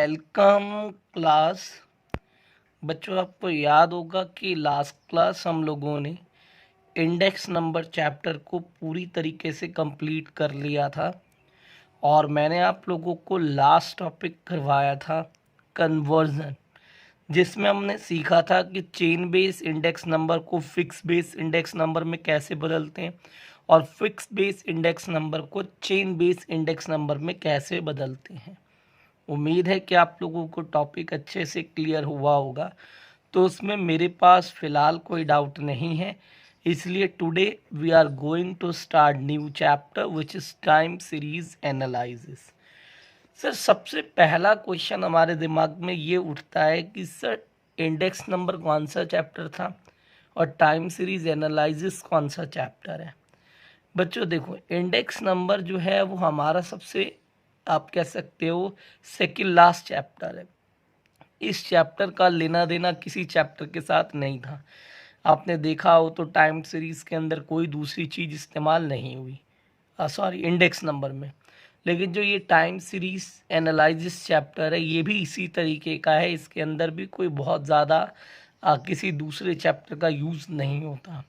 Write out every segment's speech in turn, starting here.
Welcome class. बच्चों, आपको याद होगा कि लास्ट क्लास हम लोगों ने इंडेक्स नंबर चैप्टर को पूरी तरीके से कंप्लीट कर लिया था और मैंने आप लोगों को लास्ट टॉपिक करवाया था कन्वर्जन, जिसमें हमने सीखा था कि चेन बेस इंडेक्स नंबर को फिक्स बेस इंडेक्स नंबर में कैसे बदलते हैं और फिक्स बेस इंडेक्स नंबर को चेन बेस इंडेक्स नंबर में कैसे बदलते हैं। उम्मीद है कि आप लोगों को टॉपिक अच्छे से क्लियर हुआ होगा, तो उसमें मेरे पास फ़िलहाल कोई डाउट नहीं है। इसलिए today we are going to start new chapter which is time series analysis. Sir, सबसे पहला क्वेश्चन हमारे दिमाग में ये उठता है कि सर इंडेक्स नंबर कौन सा चैप्टर था और टाइम सीरीज एनालिसिस कौन सा चैप्टर है। बच्चों देखो, इंडेक्स नंबर जो है वो हमारा सबसे, आप कह सकते हो, सेकंड लास्ट चैप्टर है। इस चैप्टर का लेना देना किसी चैप्टर के साथ नहीं था। आपने देखा हो तो टाइम सीरीज़ के अंदर कोई दूसरी चीज़ इस्तेमाल नहीं हुई, सॉरी, इंडेक्स नंबर में। लेकिन जो ये टाइम सीरीज एनालिसिस चैप्टर है ये भी इसी तरीके का है। इसके अंदर भी कोई बहुत ज़्यादा किसी दूसरे चैप्टर का यूज़ नहीं होता।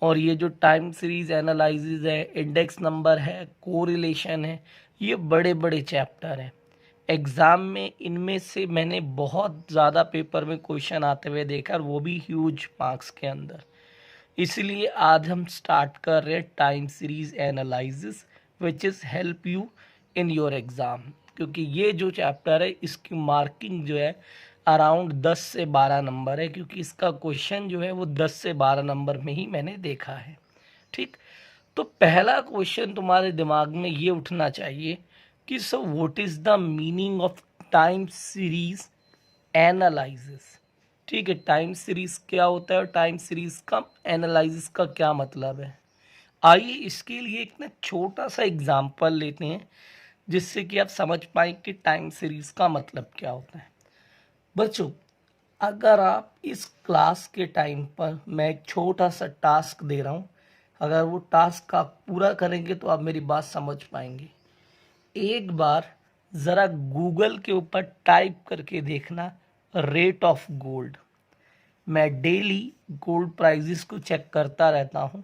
और ये जो टाइम सीरीज एनालिसिस है, इंडेक्स नंबर है, कोरिलेशन है, ये बड़े बड़े चैप्टर हैं। एग्ज़ाम में इनमें से मैंने बहुत ज़्यादा पेपर में क्वेश्चन आते हुए देखा, और वो भी ह्यूज मार्क्स के अंदर। इसलिए आज हम स्टार्ट कर रहे हैं time series analysis which is help you in your exam, क्योंकि ये जो चैप्टर है इसकी मार्किंग जो है अराउंड 10 से 12 नंबर है, क्योंकि इसका क्वेश्चन जो है वो 10 से 12 नंबर में ही मैंने देखा है। ठीक, तो पहला क्वेश्चन तुम्हारे दिमाग में ये उठना चाहिए कि so what is the meaning of time series analysis. ठीक है, टाइम सीरीज क्या होता है और टाइम सीरीज का एनालिसिस का क्या मतलब है। आइए इसके लिए एक ना छोटा सा एग्जांपल लेते हैं, जिससे कि आप समझ पाएँ कि टाइम सीरीज का मतलब क्या होता है। बच्चों, अगर आप इस क्लास के टाइम पर मैं एक छोटा सा टास्क दे रहा हूँ, अगर वो टास्क आप पूरा करेंगे तो आप मेरी बात समझ पाएंगे। एक बार ज़रा गूगल के ऊपर टाइप करके देखना, रेट ऑफ गोल्ड। मैं डेली गोल्ड प्राइजेस को चेक करता रहता हूँ।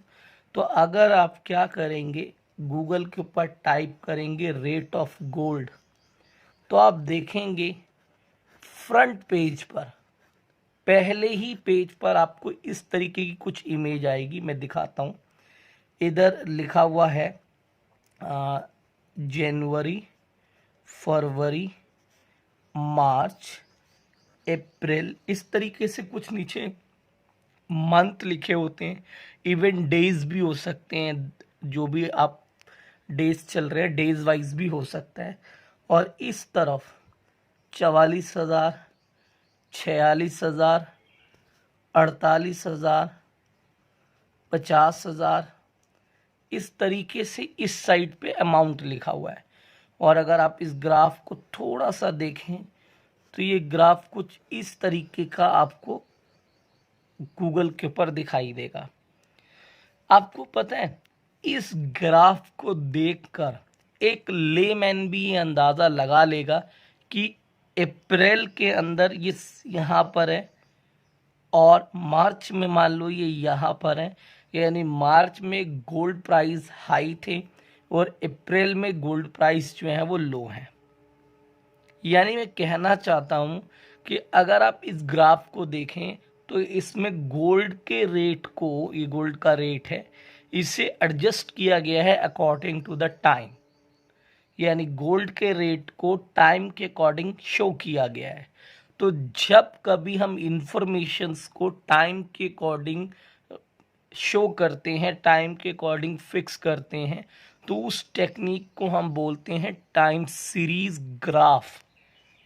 तो अगर आप क्या करेंगे, गूगल के ऊपर टाइप करेंगे रेट ऑफ गोल्ड, तो आप देखेंगे फ्रंट पेज पर, पहले ही पेज पर आपको इस तरीके की कुछ इमेज आएगी। मैं दिखाता हूँ। इधर लिखा हुआ है जनवरी, फरवरी, मार्च, अप्रैल, इस तरीके से कुछ नीचे मंथ लिखे होते हैं। इवन डेज भी हो सकते हैं, जो भी आप डेज चल रहे हैं डेज वाइज भी हो सकता है। और इस तरफ 44,000, 46,000, 48,000, 50,000, इस तरीके से इस साइड पे अमाउंट लिखा हुआ है। और अगर आप इस ग्राफ को थोड़ा सा देखें तो ये ग्राफ कुछ इस तरीके का आपको गूगल के ऊपर दिखाई देगा। आपको पता है, इस ग्राफ को देखकर एक लेमैन भी ये अंदाज़ा लगा लेगा कि अप्रैल के अंदर ये यहाँ पर है और मार्च में मान लो ये यहाँ पर है। यानी मार्च में गोल्ड प्राइस हाई थे और अप्रैल में गोल्ड प्राइस जो है वो लो है। यानी मैं कहना चाहता हूँ कि अगर आप इस ग्राफ को देखें तो इसमें गोल्ड के रेट को, ये गोल्ड का रेट है, इसे एडजस्ट किया गया है अकॉर्डिंग टू द टाइम। यानी गोल्ड के रेट को टाइम के अकॉर्डिंग शो किया गया है। तो जब कभी हम इंफॉर्मेशंस को टाइम के अकॉर्डिंग शो करते हैं, टाइम के अकॉर्डिंग फिक्स करते हैं, तो उस टेक्निक को हम बोलते हैं time series graph.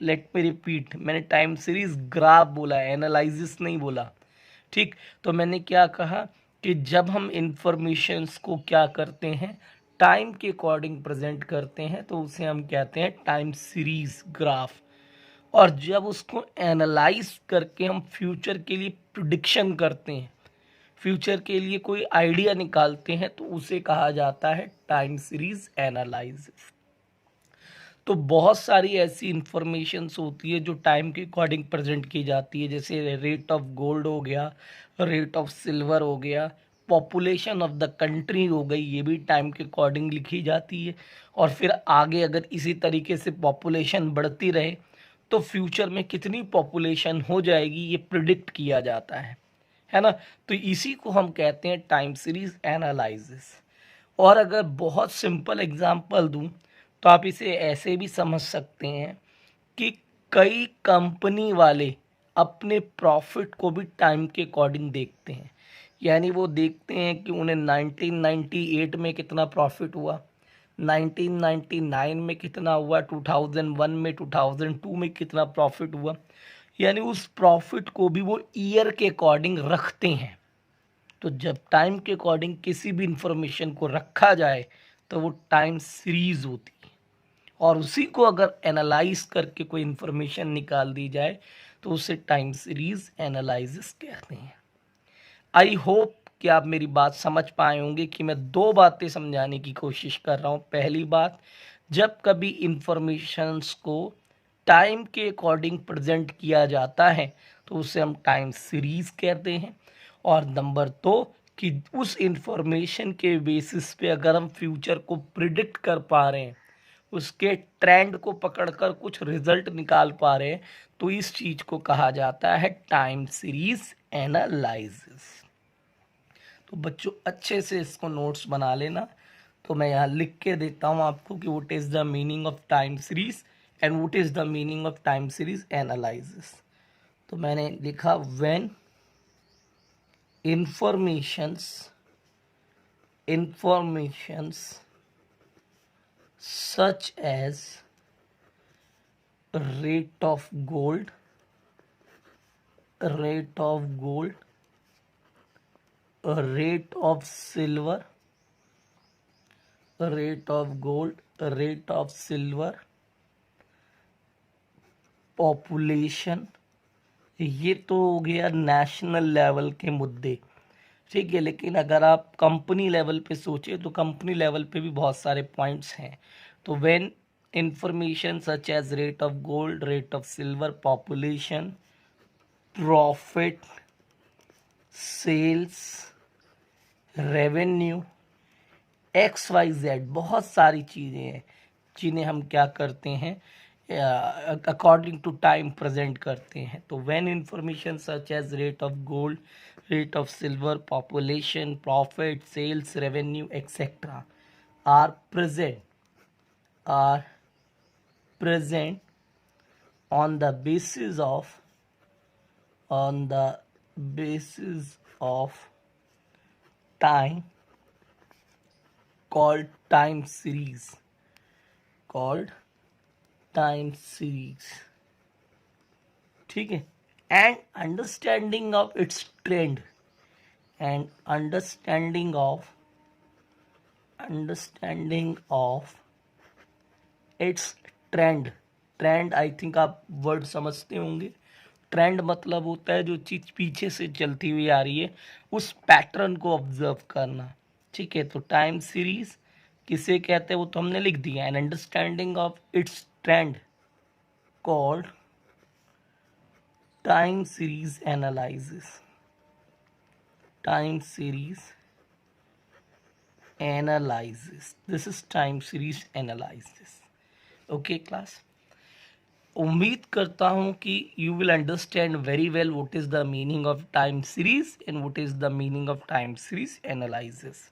Let me repeat, मैंने टाइम सीरीज ग्राफ बोला है, एनालिसिस नहीं बोला। ठीक, तो मैंने क्या कहा कि जब हम इंफॉर्मेशंस को क्या करते हैं, टाइम के अकॉर्डिंग प्रेजेंट करते हैं, तो उसे हम कहते हैं टाइम सीरीज ग्राफ। और जब उसको एनालाइज करके हम फ्यूचर के लिए प्रिडिक्शन करते हैं, फ्यूचर के लिए कोई आइडिया निकालते हैं, तो उसे कहा जाता है टाइम सीरीज एनालिसिस। तो बहुत सारी ऐसी इंफॉर्मेशंस होती है जो टाइम के अकॉर्डिंग प्रेजेंट की जाती है, जैसे रेट ऑफ गोल्ड हो गया, रेट ऑफ सिल्वर हो गया, पॉपुलेशन ऑफ द कंट्री हो गई, ये भी टाइम के अकॉर्डिंग लिखी जाती है। और फिर आगे अगर इसी तरीके से पॉपुलेशन बढ़ती रहे तो फ्यूचर में कितनी पॉपुलेशन हो जाएगी ये प्रिडिक्ट किया जाता है ना। तो इसी को हम कहते हैं टाइम सीरीज एनालिसिस। और अगर बहुत सिंपल एग्जांपल दूं तो आप इसे ऐसे भी समझ सकते हैं कि कई कंपनी वाले अपने प्रॉफिट को भी टाइम के अकॉर्डिंग देखते हैं। यानी वो देखते हैं कि उन्हें 1998 में कितना प्रॉफिट हुआ, 1999 में कितना हुआ, 2001 में, 2002 में कितना प्रॉफिट हुआ। यानी उस प्रॉफिट को भी वो ईयर के अकॉर्डिंग रखते हैं। तो जब टाइम के अकॉर्डिंग किसी भी इंफॉर्मेशन को रखा जाए तो वो टाइम सीरीज होती है। और उसी को अगर एनालाइज करके कोई इंफॉर्मेशन निकाल दी जाए तो उसे टाइम सीरीज एनालिसिस कहते हैं। आई होप कि आप मेरी बात समझ पाए होंगे कि मैं दो बातें समझाने की कोशिश कर रहा हूँ। पहली बात, जब कभी इंफॉर्मेशंस को टाइम के अकॉर्डिंग प्रेजेंट किया जाता है तो उसे हम टाइम सीरीज कहते हैं। और नंबर दो, कि उस इंफॉर्मेशन के बेसिस पे अगर हम फ्यूचर को प्रिडिक्ट कर पा रहे हैं, उसके ट्रेंड को पकड़कर कुछ रिजल्ट निकाल पा रहे हैं, तो इस चीज को कहा जाता है टाइम सीरीज एनालिसिस। तो बच्चों अच्छे से इसको नोट्स बना लेना। तो मैं यहाँ लिख के देता हूँ आपको कि what is the meaning of time series and what is the meaning of time series analysis. तो मैंने लिखा when informations such as rate of gold, rate of silver, population, ये तो हो गया नेशनल लेवल के मुद्दे, ठीक है। लेकिन अगर आप कंपनी लेवल पे सोचे तो कंपनी लेवल पे भी बहुत सारे पॉइंट्स हैं। तो when information such as rate of gold, rate of silver, population, profit, sales, revenue, X Y Z, बहुत सारी चीज़ें हैं जिन्हें हम क्या करते हैं, अकॉर्डिंग टू टाइम प्रेजेंट करते हैं। तो when information such as rate of gold, rate of silver, population, profit, sales, revenue etcetera are present on the basis of time called time series, ठीक है। And understanding of its trend, and understanding of its trend I think आप word समझते होंगे। Trend मतलब होता है जो चीज पीछे से चलती हुई आ रही है, उस पैटर्न को ऑब्जर्व करना, ठीक है। तो टाइम सीरीज किसे कहते हैं वो तो हमने लिख दिया। And understanding of its trend called time series analysis, this is time series analysis. Okay class, उम्मीद करता हूँ कि you will understand very well what is the meaning of time series and what is the meaning of time series analysis.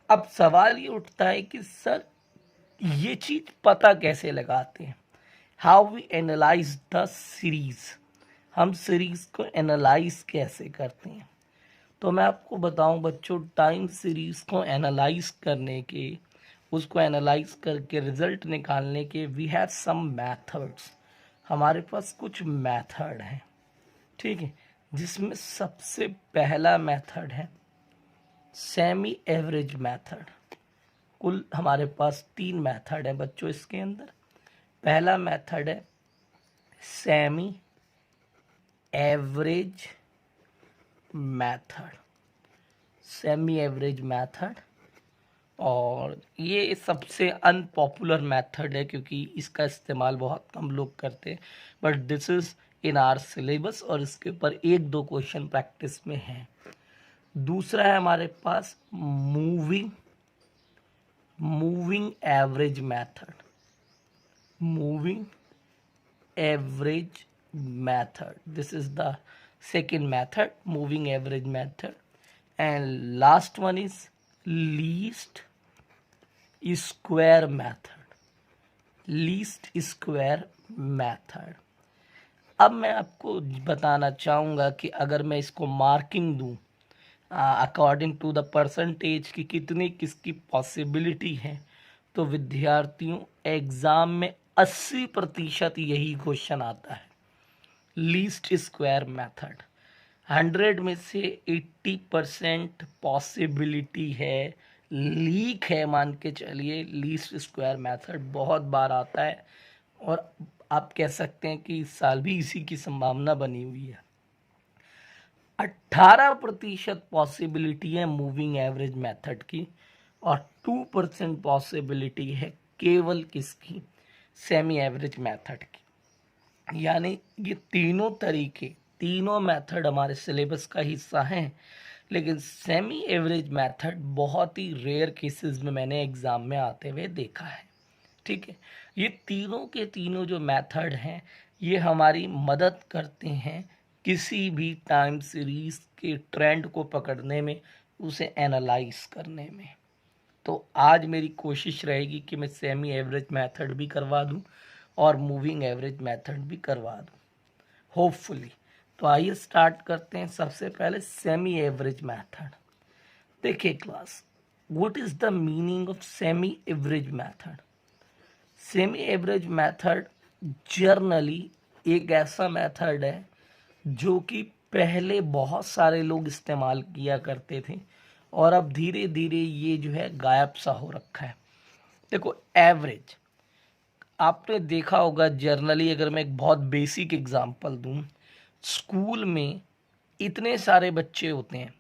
अब सवाल ये उठता है कि सर ये चीज़ पता कैसे लगाते हैं, how we analyse the series, हम सीरीज को एनालाइज कैसे करते हैं। तो मैं आपको बताऊं बच्चों, टाइम सीरीज को एनालाइज करने के, उसको एनालाइज करके रिजल्ट निकालने के वी हैव सम मेथड्स, हमारे पास कुछ मेथड हैं, ठीक है। जिसमें सबसे पहला मेथड है सेमी एवरेज मेथड। कुल हमारे पास 3 मेथड है बच्चों इसके अंदर। पहला मेथड है सेमी एवरेज मेथड, और ये सबसे अनपॉपुलर मेथड है क्योंकि इसका इस्तेमाल बहुत कम लोग करते हैं, but this is in our syllabus और इसके ऊपर एक दो क्वेश्चन प्रैक्टिस में हैं। दूसरा है हमारे पास moving average method. Moving average method, this is the second method, moving average method. And last one is least square method, least square method. अब मैं आपको बताना चाहूँगा कि अगर मैं इसको मार्किंग दूँ अकॉर्डिंग टू द परसेंटेज की कितनी किसकी पॉसिबिलिटी है, तो विद्यार्थियों एग्ज़ाम में 80% यही क्वेश्चन आता है, लीस्ट स्क्वायर मेथड। 100 में से 80% पॉसिबिलिटी है, लीक है मान के चलिए, लीस्ट स्क्वायर मेथड बहुत बार आता है और आप कह सकते हैं कि इस साल भी इसी की संभावना बनी हुई है। 18% पॉसिबिलिटी है मूविंग एवरेज मेथड की और 2% पॉसिबिलिटी है केवल किसकी, सेमी एवरेज मेथड की। यानी ये तीनों तरीके, तीनों मेथड हमारे सिलेबस का हिस्सा हैं, लेकिन सेमी एवरेज मेथड बहुत ही रेयर केसेस में मैंने एग्ज़ाम में आते हुए देखा है। ठीक है, ये तीनों के तीनों जो मेथड हैं ये हमारी मदद करते हैं किसी भी टाइम सीरीज़ के ट्रेंड को पकड़ने में, उसे एनालाइज करने में। तो आज मेरी कोशिश रहेगी कि मैं सेमी एवरेज मेथड भी करवा दूं और मूविंग एवरेज मेथड भी करवा दूं, होपफुली। तो आइए स्टार्ट करते हैं। सबसे पहले सेमी एवरेज मेथड। देखिए class, what is the meaning of semi average method? Semi average method generally एक ऐसा मेथड है जो कि पहले बहुत सारे लोग इस्तेमाल किया करते थे और अब धीरे धीरे ये जो है गायब सा हो रखा है। देखो एवरेज आपने देखा होगा जर्नली, अगर मैं एक बहुत बेसिक एग्जांपल दूं, स्कूल में इतने सारे बच्चे होते हैं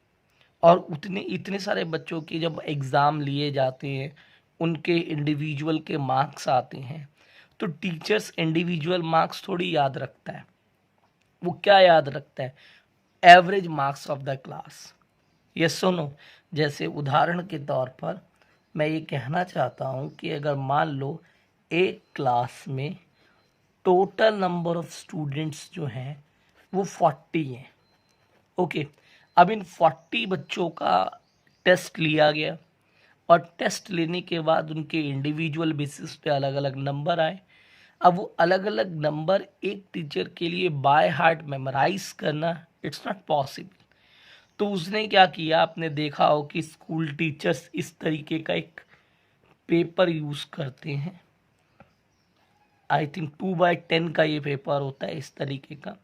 और इतने सारे बच्चों के जब एग्ज़ाम लिए जाते हैं, उनके इंडिविजुअल के मार्क्स आते हैं, तो टीचर्स इंडिविजुअल मार्क्स थोड़ी याद रखता है, वो क्या याद रखता है, average marks of the class. ये सुनो, जैसे उदाहरण के तौर पर मैं ये कहना चाहता हूँ कि अगर मान लो एक क्लास में टोटल नंबर ऑफ स्टूडेंट्स जो हैं वो 40 हैं। ओके, अब इन 40 बच्चों का टेस्ट लिया गया और टेस्ट लेने के बाद उनके इंडिविजुअल बेसिस पे अलग अलग नंबर आए। अब वो अलग अलग नंबर एक टीचर के लिए बाय हार्ट मेमोराइज करना इट्स नॉट पॉसिबल। तो उसने क्या किया, आपने देखा हो कि स्कूल टीचर्स इस तरीके का एक पेपर यूज़ करते हैं, आई थिंक 2/10 का ये पेपर होता है इस तरीके का,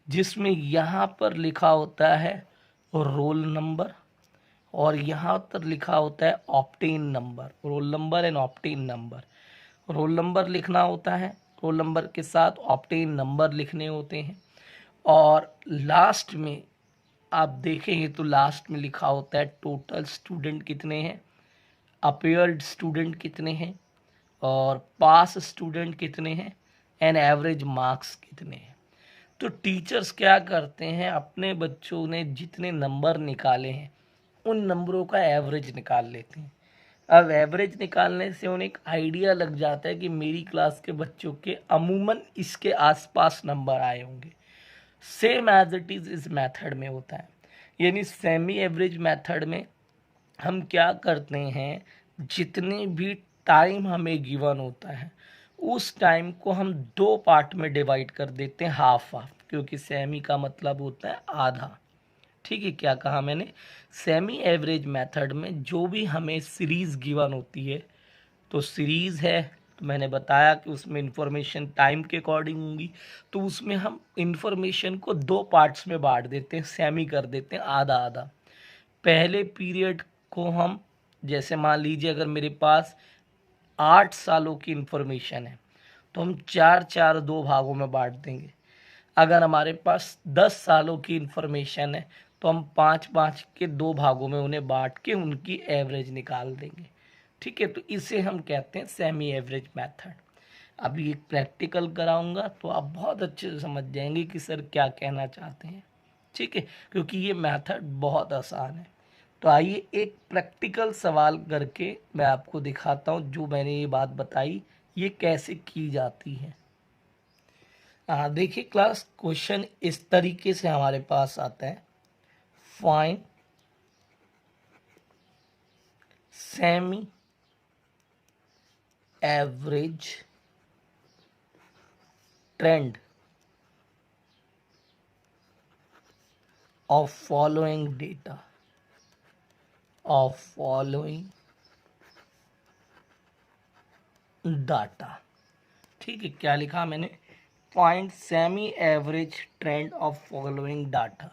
जिसमें यहाँ पर लिखा होता है रोल नंबर और यहाँ पर लिखा होता है obtain number, roll number and obtain number. Roll number लिखना होता है, रोल नंबर के साथ ऑप्टेन नंबर लिखने होते हैं और लास्ट में आप देखेंगे तो लास्ट में लिखा होता है टोटल स्टूडेंट कितने हैं, अपीयर्ड स्टूडेंट कितने हैं और पास स्टूडेंट कितने हैं एंड एवरेज मार्क्स कितने हैं। तो टीचर्स क्या करते हैं, अपने बच्चों ने जितने नंबर निकाले हैं उन नंबरों का एवरेज निकाल लेते हैं। अब एवरेज निकालने से उन्हें एक आइडिया लग जाता है कि मेरी क्लास के बच्चों के अमूमन इसके आसपास नंबर आए होंगे। सेम एज इट इज़ इस मेथड में होता है। यानी सेमी एवरेज मेथड में हम क्या करते हैं, जितने भी टाइम हमें गिवन होता है उस टाइम को हम दो पार्ट में डिवाइड कर देते हैं, हाफ हाफ, क्योंकि सेमी का मतलब होता है आधा। ठीक है, क्या कहा मैंने, सेमी एवरेज मेथड में जो भी हमें सीरीज़ गिवन होती है, तो सीरीज़ है तो मैंने बताया कि उसमें इंफॉर्मेशन टाइम के अकॉर्डिंग होंगी, तो उसमें हम इंफॉर्मेशन को दो पार्ट्स में बांट देते हैं, सेमी कर देते हैं, आधा आधा। पहले पीरियड को हम, जैसे मान लीजिए अगर मेरे पास 8 सालों की इंफॉर्मेशन है तो हम 4 2 भागों में बांट देंगे। अगर हमारे पास 10 सालों की इंफॉर्मेशन है तो हम 5 5 के 2 भागों में उन्हें बांट के उनकी एवरेज निकाल देंगे। ठीक है, तो इसे हम कहते हैं सेमी एवरेज मेथड। अभी एक प्रैक्टिकल कराऊंगा तो आप बहुत अच्छे से समझ जाएंगे कि सर क्या कहना चाहते हैं। ठीक है, क्योंकि ये मेथड बहुत आसान है। तो आइए एक प्रैक्टिकल सवाल करके मैं आपको दिखाता हूँ जो मैंने ये बात बताई ये कैसे की जाती है। देखिए क्लास, क्वेश्चन इस तरीके से हमारे पास आता है, find semi average trend of following data of following data। ठीक है, क्या लिखा मैंने, find semi average trend of following data.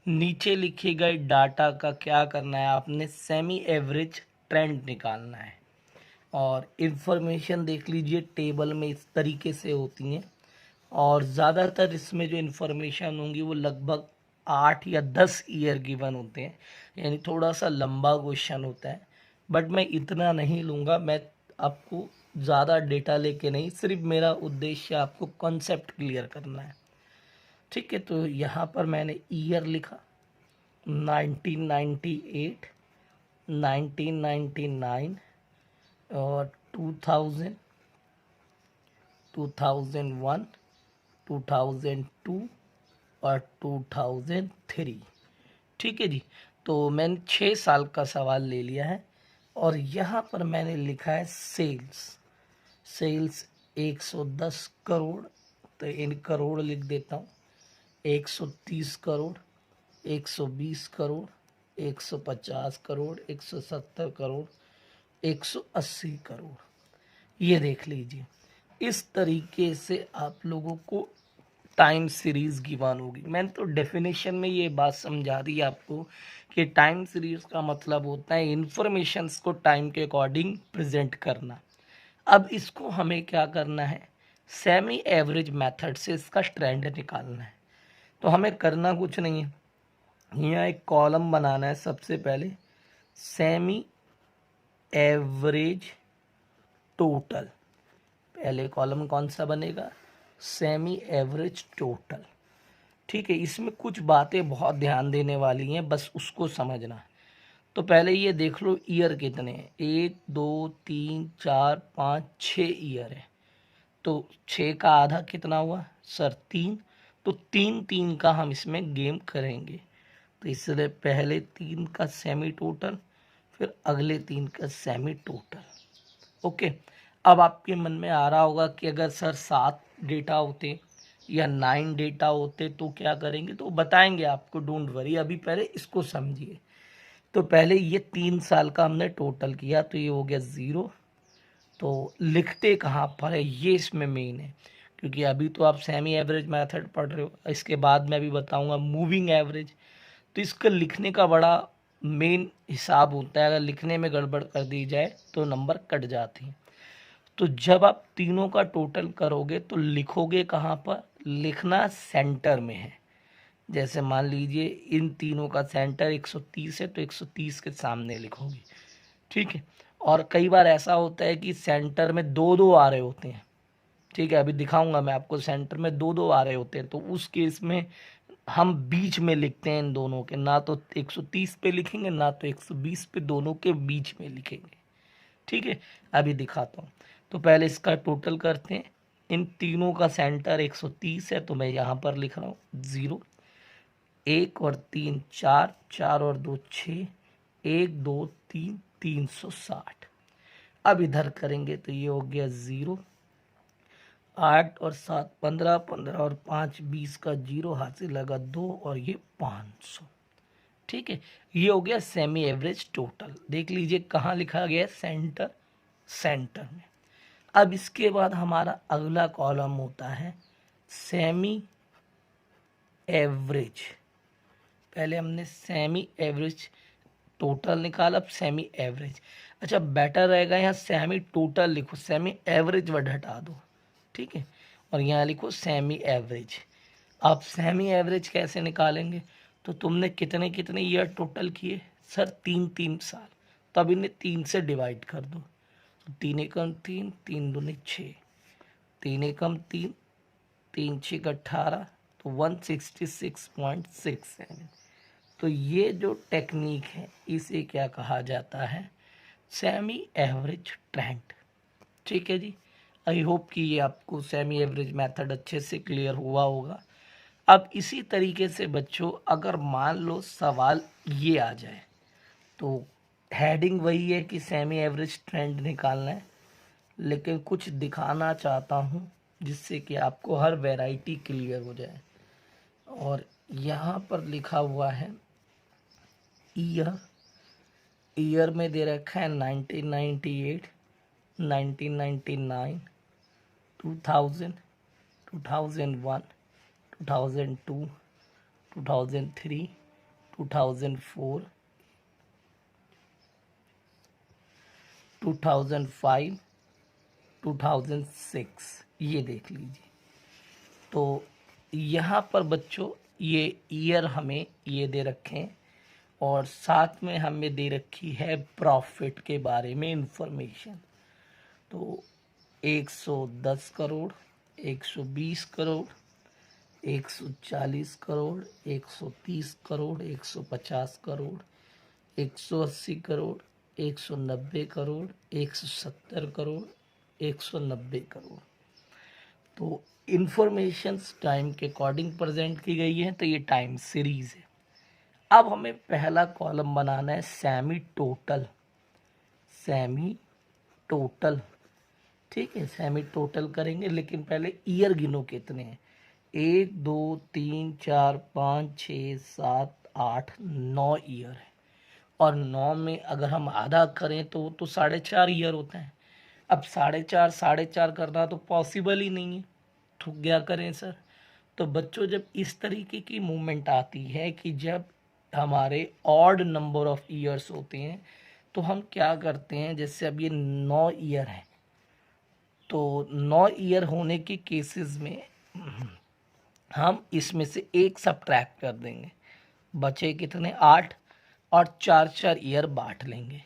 नीचे लिखे गए डाटा का क्या करना है, आपने सेमी एवरेज ट्रेंड निकालना है। और इन्फॉर्मेशन देख लीजिए टेबल में इस तरीके से होती हैं, और ज़्यादातर इसमें जो इन्फॉर्मेशन होंगी वो लगभग 8 या 10 ईयर गिवन होते हैं, यानी थोड़ा सा लंबा क्वेश्चन होता है। बट मैं इतना नहीं लूँगा, मैं आपको ज़्यादा डेटा लेके नहीं, सिर्फ मेरा उद्देश्य आपको कॉन्सेप्ट क्लियर करना है। ठीक है, तो यहाँ पर मैंने ईयर लिखा 1998, 1999 और 2000, 2001, 2002 और 2003। ठीक है जी, तो मैंने 6 साल का सवाल ले लिया है और यहाँ पर मैंने लिखा है सेल्स 110 करोड़, तो इन करोड़ लिख देता हूँ, 130 करोड़, 120 करोड़, 150 करोड़, 170 करोड़, 180 करोड़। ये देख लीजिए, इस तरीके से आप लोगों को टाइम सीरीज गिवन होगी। मैंने तो डेफिनेशन में ये बात समझा दी आपको कि टाइम सीरीज का मतलब होता है इंफॉर्मेशंस को टाइम के अकॉर्डिंग प्रेजेंट करना। अब इसको हमें क्या करना है, सेमी एवरेज मेथड से इसका ट्रेंड निकालना है। तो हमें करना कुछ नहीं है, यहाँ एक कॉलम बनाना है। सबसे पहले सेमी एवरेज टोटल, पहले कॉलम कौन सा बनेगा, सेमी एवरेज टोटल। ठीक है, इसमें कुछ बातें बहुत ध्यान देने वाली हैं, बस उसको समझना। तो पहले ये देख लो ईयर कितने हैं, 1 2 3 4 5 6 ईयर है। तो 6 का आधा कितना हुआ सर, 3। तो 3 3 का हम इसमें गेम करेंगे। तो इसलिए पहले 3 का सेमी टोटल, फिर अगले 3 का सेमी टोटल। ओके, अब आपके मन में आ रहा होगा कि अगर सर 7 डेटा होते या 9 डेटा होते तो क्या करेंगे, तो बताएंगे आपको, डोंट वरी, अभी पहले इसको समझिए। तो पहले ये 3 साल का हमने टोटल किया, तो ये हो गया 0। तो लिखते कहाँ पर है, ये इसमें मेन है, क्योंकि अभी तो आप सेमी एवरेज मेथड पढ़ रहे हो, इसके बाद मैं भी बताऊंगा मूविंग एवरेज। तो इसका लिखने का बड़ा मेन हिसाब होता है, अगर लिखने में गड़बड़ कर दी जाए तो नंबर कट जाती हैं। तो जब आप तीनों का टोटल करोगे तो लिखोगे कहाँ पर, लिखना सेंटर में है। जैसे मान लीजिए इन तीनों का सेंटर 130 है, तो 130 के सामने लिखोगे। ठीक है, और कई बार ऐसा होता है कि सेंटर में 2 2 आ रहे होते हैं। ठीक है, अभी दिखाऊंगा मैं आपको, सेंटर में 2 2 आ रहे होते हैं, तो उस केस में हम बीच में लिखते हैं इन दोनों के, ना तो 130 पे लिखेंगे ना तो 120 पे, दोनों के बीच में लिखेंगे। ठीक है, अभी दिखाता हूँ। तो पहले इसका टोटल करते हैं। इन तीनों का सेंटर 130 है, तो मैं यहाँ पर लिख रहा हूँ 0। 1 और 3 4, 4 और 2 6, 1 2 3 360। अब इधर करेंगे तो ये हो गया 0। 8 और 7 15, 15 और 5 20 का 0 हाथ से लगा 2 और ये 500। ठीक है, ये हो गया सेमी एवरेज टोटल। देख लीजिए कहाँ लिखा गया, सेंटर, सेंटर में। अब इसके बाद हमारा अगला कॉलम होता है सेमी एवरेज। पहले हमने सेमी एवरेज टोटल निकाला, अब सेमी एवरेज। अच्छा, बेटर रहेगा यहाँ सेमी टोटल लिखो, सेमी एवरेज वर्ड हटा दो। ठीक है, और यहाँ लिखो सेमी एवरेज। आप सेमी एवरेज कैसे निकालेंगे, तो तुमने कितने कितने ईयर टोटल किए सर, 3 3 साल, तब इन्हें 3 से डिवाइड कर दो। तो 3 एकम 3, 3 दूनी 6, 3 एकम 3, 3 छः 18, तो 166.67। तो ये जो टेक्निक है इसे क्या कहा जाता है, सेमी एवरेज ट्रेंड। ठीक है जी, आई होप कि ये आपको सेमी एवरेज मेथड अच्छे से क्लियर हुआ होगा। अब इसी तरीके से बच्चों अगर मान लो सवाल ये आ जाए तो हेडिंग वही है कि सेमी एवरेज ट्रेंड निकालना है, लेकिन कुछ दिखाना चाहता हूँ जिससे कि आपको हर वैरायटी क्लियर हो जाए। और यहाँ पर लिखा हुआ है ईयर, ईयर में दे रखा है 1998, 1999, 2000, 2001, 2002, 2003, 2004, 2005, 2006, ये देख लीजिए। तो यहाँ पर बच्चों ये ईयर हमें ये दे रखे हैं और साथ में हमें दे रखी है प्रॉफिट के बारे में इंफॉर्मेशन। तो 110 करोड़, 120 करोड़, 140 करोड़, 130 करोड़, 150 करोड़, 180 करोड़, 190 करोड़, 170 करोड़, 190 करोड़। तो इंफॉर्मेशंस टाइम के अकॉर्डिंग प्रेजेंट की गई है, तो ये टाइम सीरीज है। अब हमें पहला कॉलम बनाना है सेमी टोटल, सेमी टोटल। ठीक है, सेमी टोटल करेंगे, लेकिन पहले ईयर गिनो कितने हैं। 1 2 3 4 5 6 7 8 9 ईयर है, और 9 में अगर हम आधा करें तो वो तो 4.5 ईयर होता है। अब 4.5 करना तो पॉसिबल ही नहीं है, तो क्या करें सर। तो बच्चों जब इस तरीके की मूवमेंट आती है कि जब हमारे ऑड नंबर ऑफ ईयर्स होते हैं, तो हम क्या करते हैं, जैसे अब ये 9 ईयर है, तो 9 ईयर होने के केसेस में हम इसमें से एक सब्ट्रैक्ट कर देंगे, बचे कितने 8, और 4 ईयर बांट लेंगे,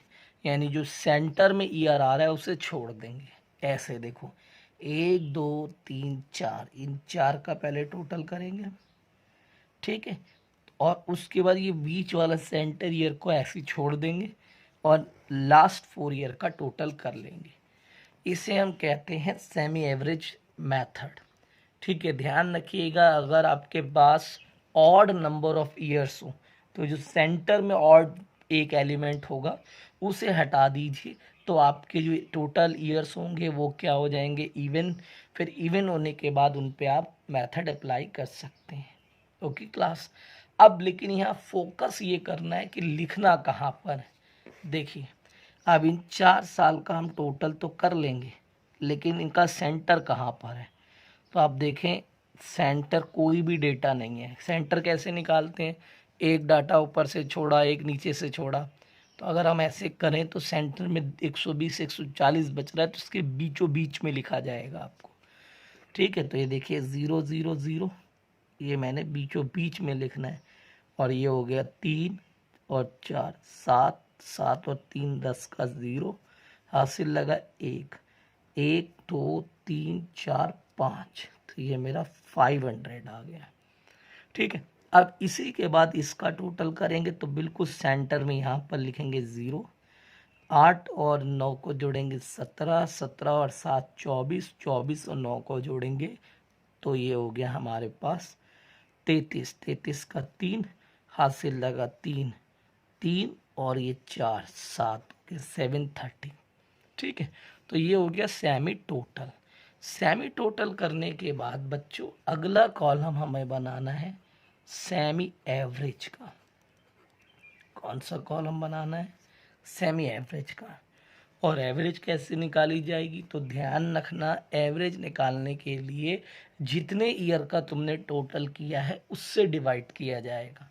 यानी जो सेंटर में ईयर आ रहा है उसे छोड़ देंगे। ऐसे देखो 1 2 3 4, इन 4 का पहले टोटल करेंगे। ठीक है, और उसके बाद ये बीच वाला सेंटर ईयर को ऐसे छोड़ देंगे और लास्ट 4 ईयर का टोटल कर लेंगे। इसे हम कहते हैं सेमी एवरेज मेथड। ठीक है, ध्यान रखिएगा अगर आपके पास ऑड नंबर ऑफ ईयर्स हो तो जो सेंटर में ऑड एक एलिमेंट होगा उसे हटा दीजिए, तो आपके जो टोटल ईयर्स होंगे वो क्या हो जाएंगे, इवन। फिर इवन होने के बाद उन पे आप मेथड अप्लाई कर सकते हैं। Okay class. अब लेकिन यहाँ फोकस ये करना है कि लिखना कहाँ पर है। देखिए अब इन 4 साल का हम टोटल तो कर लेंगे, लेकिन इनका सेंटर कहाँ पर है। तो आप देखें सेंटर कोई भी डेटा नहीं है। सेंटर कैसे निकालते हैं, एक डाटा ऊपर से छोड़ा, एक नीचे से छोड़ा। तो अगर हम ऐसे करें तो सेंटर में 120 140 बच रहा है, तो इसके बीचों बीच में लिखा जाएगा आपको। ठीक है, तो ये देखिए 0 0 0, ये मैंने बीचों बीच में लिखना है। और ये हो गया 3 और 4 7, 7 और 3 10 का 0, हासिल लगा 1 1 2 3 4 5, तो ये मेरा 500 आ गया। ठीक है, अब इसी के बाद इसका टोटल करेंगे तो बिल्कुल सेंटर में यहाँ पर लिखेंगे 0, 8 और 9 को जोड़ेंगे 17, 17 और 7 24, 24 और 9 को जोड़ेंगे तो ये हो गया हमारे पास 33, 33 का 3, हासिल लगा 3 3 और ये 4 7 के 730। ठीक है, तो ये हो गया सेमी टोटल। सेमी टोटल करने के बाद बच्चों अगला कॉलम हमें बनाना है सेमी एवरेज का। कौन सा कॉलम बनाना है, सेमी एवरेज का। और एवरेज कैसे निकाली जाएगी, तो ध्यान रखना एवरेज निकालने के लिए जितने ईयर का तुमने टोटल किया है उससे डिवाइड किया जाएगा।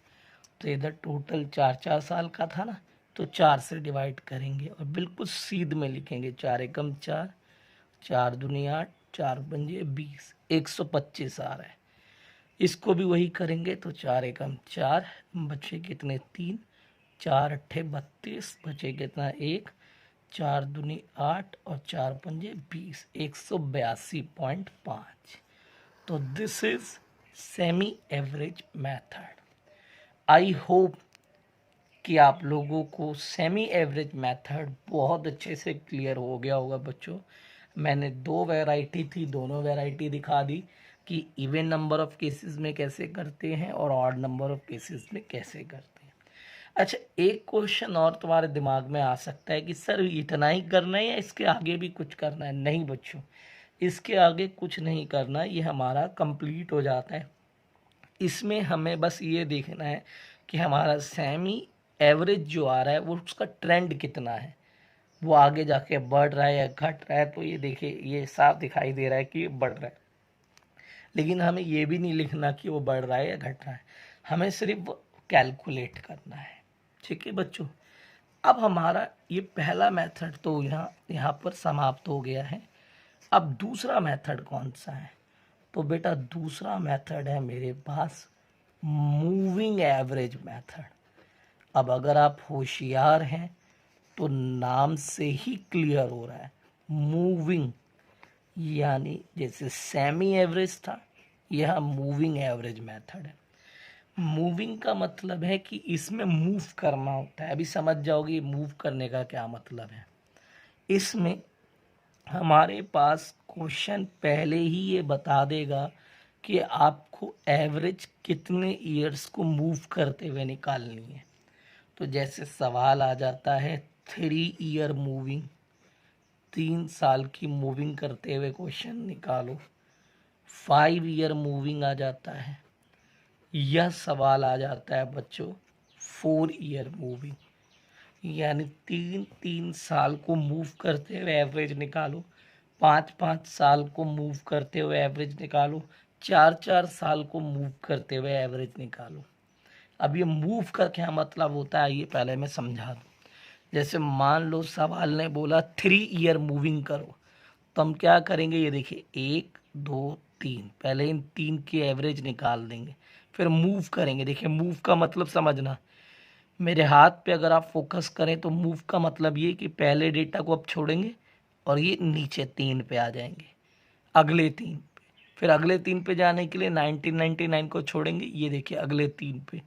तो इधर टोटल 4 साल का था ना, तो 4 से डिवाइड करेंगे और बिल्कुल सीध में लिखेंगे 4 एकम 4, 4 दूनी 8, 4 पंजे 20, 125 आ रहा है। इसको भी वही करेंगे तो 4 एकम 4, बचे कितने 3, 4 अट्ठे 32, बचे कितना 1, 4 दूनी 8 और 4 पंजे 20, 182.5। तो this is semi average method. I hope कि आप लोगों को सेमी एवरेज मेथड बहुत अच्छे से क्लियर हो गया होगा बच्चों। मैंने 2 वैरायटी थी, दोनों वैरायटी दिखा दी कि इवन नंबर ऑफ केसेस में कैसे करते हैं और ऑड नंबर ऑफ केसेस में कैसे करते हैं। अच्छा, एक क्वेश्चन और तुम्हारे दिमाग में आ सकता है कि सर इतना ही करना है या इसके आगे भी कुछ करना है? नहीं बच्चों, इसके आगे कुछ नहीं करना, ये हमारा कंप्लीट हो जाता है। इसमें हमें बस ये देखना है कि हमारा सेमी एवरेज जो आ रहा है वो उसका ट्रेंड कितना है, वो आगे जाके बढ़ रहा है या घट रहा है। तो ये देखिए, ये साफ दिखाई दे रहा है कि ये बढ़ रहा है, लेकिन हमें ये भी नहीं लिखना कि वो बढ़ रहा है या घट रहा है, हमें सिर्फ कैलकुलेट करना है। ठीक है बच्चों, अब हमारा ये पहला मेथड तो यहाँ पर समाप्त हो गया है। अब दूसरा मेथड कौन सा है? तो बेटा दूसरा मेथड है मेरे पास मूविंग एवरेज मेथड। अब अगर आप होशियार हैं तो नाम से ही क्लियर हो रहा है, मूविंग, यानी जैसे सेमी एवरेज था, यह मूविंग एवरेज मेथड है। मूविंग का मतलब है कि इसमें मूव करना होता है। अभी समझ जाओगे मूव करने का क्या मतलब है। इसमें हमारे पास क्वेश्चन पहले ही ये बता देगा कि आपको एवरेज कितने ईयर्स को मूव करते हुए निकालनी है। तो जैसे सवाल आ जाता है 3 ईयर मूविंग, 3 साल की मूविंग करते हुए क्वेश्चन निकालो। 5 ईयर मूविंग आ जाता है। यह सवाल आ जाता है बच्चों 4 ईयर मूविंग, यानी 3 साल को मूव करते हुए एवरेज निकालो। 5 साल को मूव करते हुए एवरेज निकालो। 4 साल को मूव करते हुए एवरेज निकालो। अब ये मूव का क्या मतलब होता है ये पहले मैं समझा दूँ। जैसे मान लो सवाल ने बोला 3 ईयर मूविंग करो, तो हम क्या करेंगे, ये देखिए 1 2 3, पहले इन 3 की एवरेज निकाल देंगे, फिर मूव करेंगे। देखिए मूव का मतलब समझना, मेरे हाथ पे अगर आप फोकस करें तो मूव का मतलब ये कि पहले डेटा को आप छोड़ेंगे और ये नीचे 3 पे आ जाएंगे, अगले 3 पे, फिर अगले 3 पे जाने के लिए 1999 को छोड़ेंगे, ये देखिए अगले 3 पे,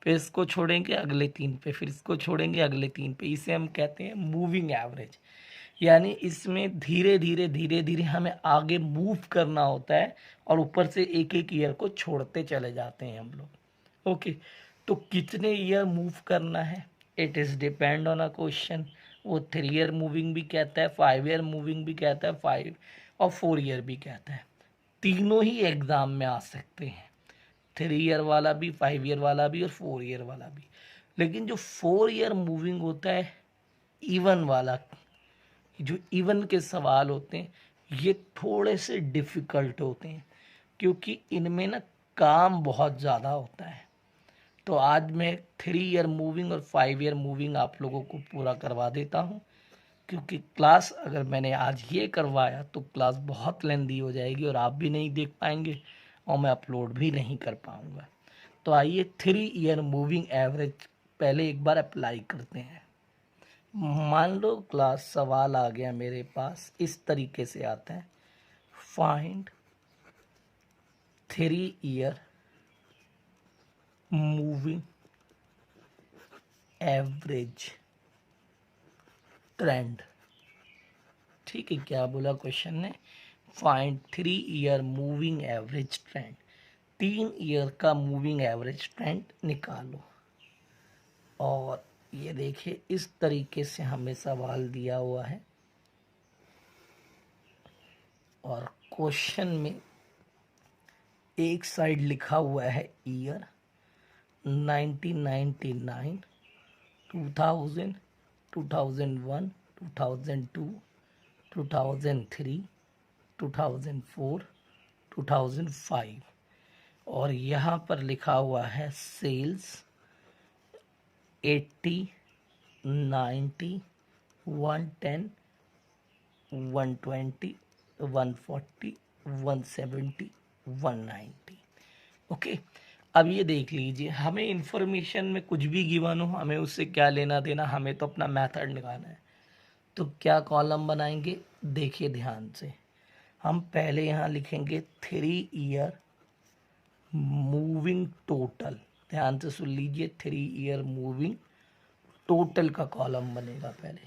फिर इसको छोड़ेंगे अगले 3 पे, फिर इसको छोड़ेंगे अगले 3 पे। इसे हम कहते हैं मूविंग एवरेज। यानी इसमें धीरे धीरे धीरे धीरे हमें आगे मूव करना होता है और ऊपर से एक एक ईयर को छोड़ते चले जाते हैं हम लोग। ओके, तो कितने ईयर मूव करना है, it is depend on a question. वो 3 ईयर मूविंग भी कहता है, 5 ईयर मूविंग भी कहता है, 5 और 4 ईयर भी कहता है। तीनों ही एग्ज़ाम में आ सकते हैं, 3 ईयर वाला भी, 5 ईयर वाला भी और 4 ईयर वाला भी। लेकिन जो 4 ईयर मूविंग होता है, इवन वाला, जो इवन के सवाल होते हैं ये थोड़े से डिफ़िकल्ट होते हैं, क्योंकि इनमें ना काम बहुत ज़्यादा होता है। तो आज मैं 3 ईयर मूविंग और 5 ईयर मूविंग आप लोगों को पूरा करवा देता हूँ, क्योंकि क्लास अगर मैंने आज ये करवाया तो क्लास बहुत लेंदी हो जाएगी और आप भी नहीं देख पाएंगे और मैं अपलोड भी नहीं कर पाऊँगा। तो आइए 3 ईयर मूविंग एवरेज पहले एक बार अप्लाई करते हैं। मान लो क्लास सवाल आ गया मेरे पास, इस तरीके से आता है, find 3 year moving average trend. ठीक है, क्या बोला क्वेश्चन ने, find 3 year moving average trend, 3 year का मूविंग एवरेज ट्रेंड निकालो। और ये देखिए इस तरीके से हमें सवाल दिया हुआ है और क्वेश्चन में एक साइड लिखा हुआ है ईयर 1999, 2000, 2001, 2002, 2003, 2004, 2005, और यहाँ पर लिखा हुआ है सेल्स 80, 90, 110, 120, 140, 170, 190। ओके, अब ये देख लीजिए, हमें इंफॉर्मेशन में कुछ भी गिवन हो, हमें उससे क्या लेना देना, हमें तो अपना मेथड निकालना है। तो क्या कॉलम बनाएंगे, देखिए ध्यान से। हम पहले यहाँ लिखेंगे 3 ईयर मूविंग टोटल। ध्यान से सुन लीजिए, 3 ईयर मूविंग टोटल का कॉलम बनेगा पहले।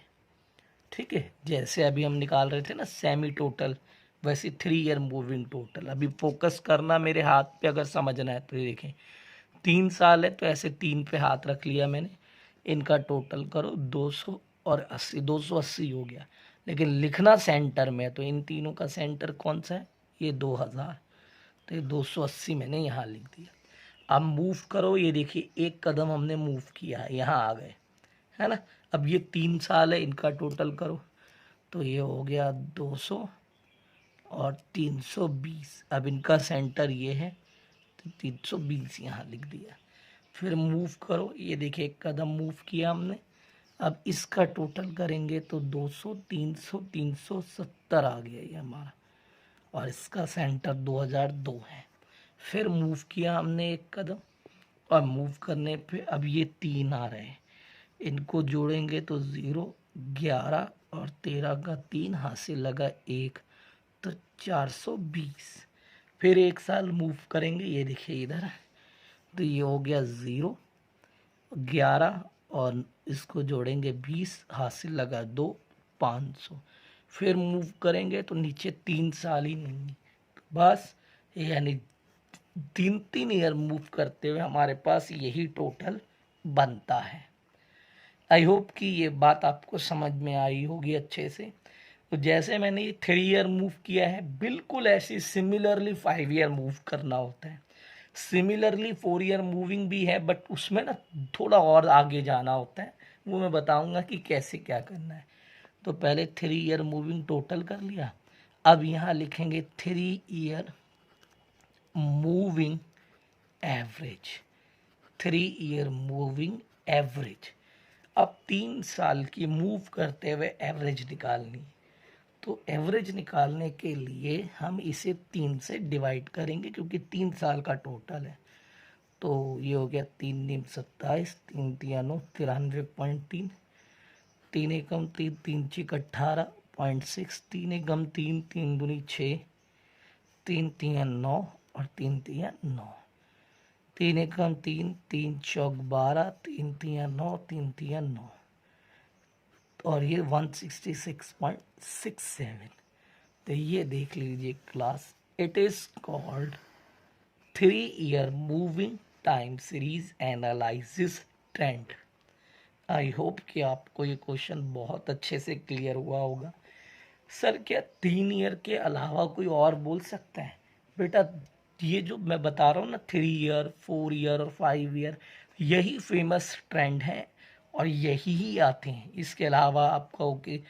ठीक है, जैसे अभी हम निकाल रहे थे ना सेमी टोटल, वैसे 3 ईयर मूविंग टोटल। अभी फोकस करना मेरे हाथ पे, अगर समझना है तो ये देखें 3 साल है तो ऐसे 3 पे हाथ रख लिया मैंने। इनका टोटल करो 200 और 80, 280 हो गया। लेकिन लिखना सेंटर में, तो इन तीनों का सेंटर कौन सा है, ये 2000, तो ये 280 मैंने यहाँ लिख दिया। अब मूव करो, ये देखिए एक कदम हमने मूव किया है, यहाँ आ गए, है ना। अब ये 3 साल है, इनका टोटल करो तो ये हो गया 200 और 320। अब इनका सेंटर ये है तो 320 यहाँ लिख दिया। फिर मूव करो, ये देखिए एक कदम मूव किया हमने। अब इसका टोटल करेंगे तो 200, 300, 370 आ गया ये हमारा, और इसका सेंटर 2002 है। फिर मूव किया हमने एक कदम, और मूव करने पे अब ये 3 आ रहे हैं, इनको जोड़ेंगे तो 0, 11 और 13 का 3 हासिल लगा 1, तो 420। फिर 1 साल मूव करेंगे, ये देखिए इधर, तो ये हो गया 0, 11 और इसको जोड़ेंगे 20, हासिल लगा 2, 500। फिर मूव करेंगे तो नीचे 3 साल ही नहीं है, बस। यानी 3 ईयर मूव करते हुए हमारे पास यही टोटल बनता है। आई होप कि ये बात आपको समझ में आई होगी अच्छे से। तो जैसे मैंने ये 3 ईयर मूव किया है, बिल्कुल ऐसे सिमिलरली 5 ईयर मूव करना होता है। सिमिलरली 4 ईयर मूविंग भी है, बट उसमें ना थोड़ा और आगे जाना होता है, वो मैं बताऊंगा कि कैसे क्या करना है। तो पहले 3 ईयर मूविंग टोटल कर लिया। अब यहाँ लिखेंगे 3 year moving average. 3 year moving average. अब 3 साल की मूव करते हुए एवरेज निकालनी। तो एवरेज निकालने के लिए हम इसे 3 से डिवाइड करेंगे, क्योंकि 3 साल का टोटल है। तो ये हो गया 3 दूनी 27, 3 तिया 9, 93.3, 3 एकम 3, 3 छिक 18.6, 3 एकम 3, 3 दूनी 6, 3 तिया 9 और 3 तिया 9, 3 एकम 3, 3 चौक 12, 3 तिया 9, 3 तिया 9, और ये 166.67। तो ये देख लीजिए class, it is called 3 year moving time series analysis trend. I hope कि आपको ये क्वेश्चन बहुत अच्छे से क्लियर हुआ होगा। सर क्या 3 ईयर के अलावा कोई और बोल सकता है? बेटा ये जो मैं बता रहा हूँ ना, 3 ईयर, 4 ईयर और 5 ईयर, यही फेमस ट्रेंड है और यही ही आते हैं। इसके अलावा आप कहो कि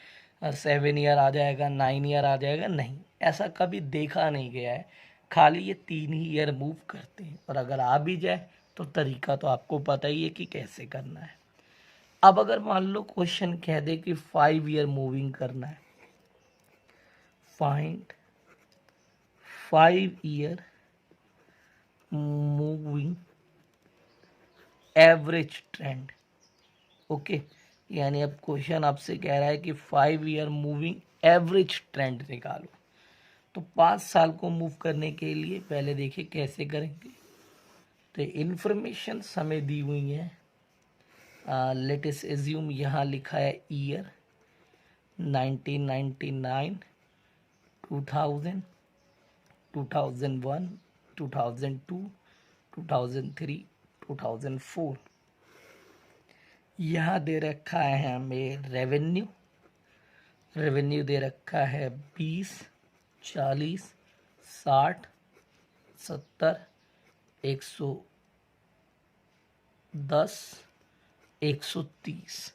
7 ईयर आ जाएगा, 9 ईयर आ जाएगा, नहीं, ऐसा कभी देखा नहीं गया है। खाली ये 3 ही ईयर मूव करते हैं, और अगर आ भी जाए तो तरीका तो आपको पता ही है कि कैसे करना है। अब अगर मान लो क्वेश्चन कह दे कि 5 ईयर मूविंग करना है, find 5 year moving average trend. Okay, यानी अब क्वेश्चन आपसे कह रहा है कि 5 ईयर मूविंग एवरेज ट्रेंड निकालो। तो 5 साल को मूव करने के लिए पहले देखिए कैसे करेंगे। तो इन्फॉर्मेशन हमें दी हुई है, लेट अस एज्यूम यहाँ लिखा है ईयर 1999, 2000, 2001, 2002, 2003, 2004। यहाँ दे रखा है हमें रेवेन्यू। रेवेन्यू दे रखा है 20, 40, 60, 70, 110, 130।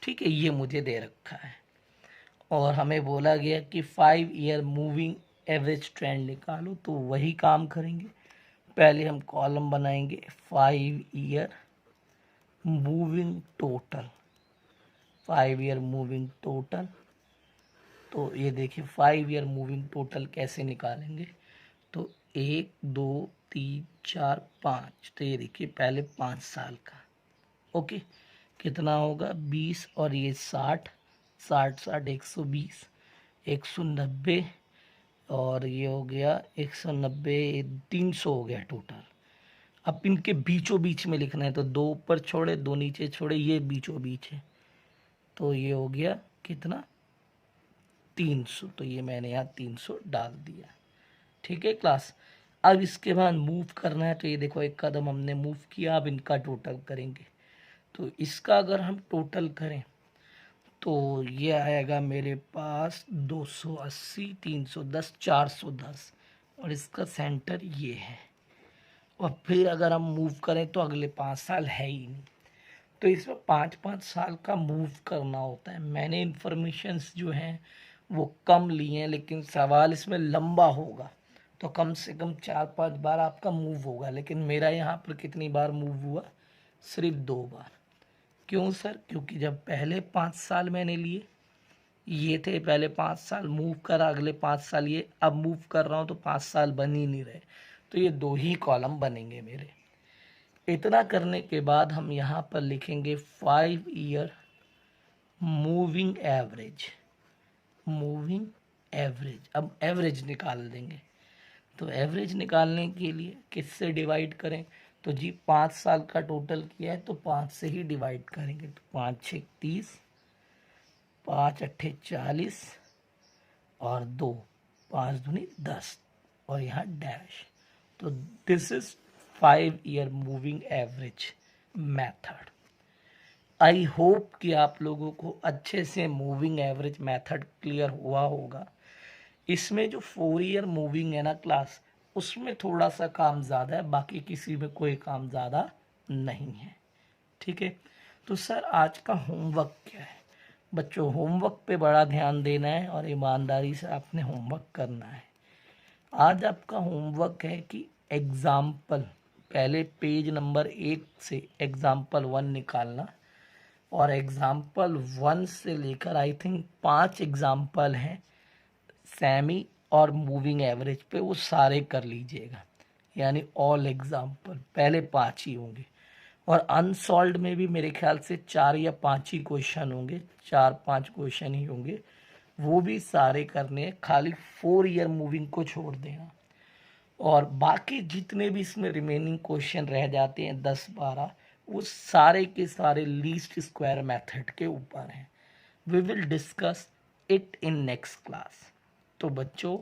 ठीक है, ये मुझे दे रखा है। और हमें बोला गया कि 5 ईयर मूविंग एवरेज ट्रेंड निकालो, तो वही काम करेंगे। पहले हम कॉलम बनाएंगे 5 year moving total. 5 year moving total, तो ये देखिए 5 ईयर मूविंग टोटल कैसे निकालेंगे। तो 1, 2, 3 4 5, तो ये देखिए पहले 5 साल का। ओके, कितना होगा 20 और ये 60, 60 60 120, 190 और ये हो गया 190, 300 हो गया टोटल। अब इनके बीचों बीच में लिखना है, तो 2 ऊपर छोड़े 2 नीचे छोड़े, ये बीचों बीच है, तो ये हो गया कितना 300, तो ये मैंने यहाँ 300 डाल दिया। ठीक है क्लास। अब इसके बाद मूव करना है, तो ये देखो एक कदम हमने मूव किया, अब इनका टोटल करेंगे। तो इसका अगर हम टोटल करें तो ये आएगा मेरे पास 280, 310, 410, और इसका सेंटर ये है। और फिर अगर हम मूव करें तो अगले 5 साल है ही नहीं, तो इसमें 5-5 साल का मूव करना होता है। मैंने इन्फॉर्मेशंस जो हैं वो कम लिए हैं, लेकिन सवाल इसमें लंबा होगा, तो कम से कम 4-5 बार आपका मूव होगा। लेकिन मेरा यहाँ पर कितनी बार मूव हुआ, सिर्फ 2 बार। क्यों सर? क्योंकि जब पहले 5 साल मैंने लिए, ये थे पहले 5 साल, मूव करा अगले 5 साल ये, अब मूव कर रहा हूँ तो 5 साल बन ही नहीं रहे, तो ये 2 ही कॉलम बनेंगे मेरे। इतना करने के बाद हम यहाँ पर लिखेंगे 5 year moving average. Moving average, अब एवरेज निकाल देंगे। तो एवरेज निकालने के लिए किससे डिवाइड करें, तो जी 5 साल का टोटल किया है तो 5 से ही डिवाइड करेंगे। तो 5 6 30, 5 8 40 और 2 5 दूनी 10, और यहाँ डैश। तो this is 5 year moving average method. I hope कि आप लोगों को अच्छे से मूविंग एवरेज मेथड क्लियर हुआ होगा। इसमें जो 4 ईयर मूविंग है ना क्लास, उसमें थोड़ा सा काम ज़्यादा है, बाकी किसी में कोई काम ज़्यादा नहीं है। ठीक है, तो सर आज का होमवर्क क्या है? बच्चों होमवर्क पे बड़ा ध्यान देना है और ईमानदारी से आपने होमवर्क करना है। आज आपका होमवर्क है कि एग्ज़ाम्पल, पहले पेज नंबर 1 से एग्ज़ाम्पल 1 निकालना, और एग्ज़ाम्पल 1 से लेकर आई थिंक 5 एग्ज़ाम्पल हैं सेमी और मूविंग एवरेज पे, वो सारे कर लीजिएगा। यानी ऑल एग्ज़ाम्पल पहले 5 ही होंगे, और अनसॉल्व्ड में भी मेरे ख्याल से 4 या 5 ही क्वेश्चन होंगे, 4-5 क्वेश्चन ही होंगे, वो भी सारे करने हैं। खाली 4 ईयर मूविंग को छोड़ देना, और बाकी जितने भी इसमें रिमेनिंग क्वेश्चन रह जाते हैं 10-12, वो सारे के सारे लीस्ट स्क्वायर मेथड के ऊपर हैं। We will discuss it in next class. तो बच्चों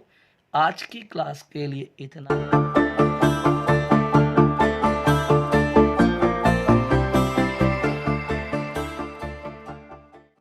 आज की क्लास के लिए इतना।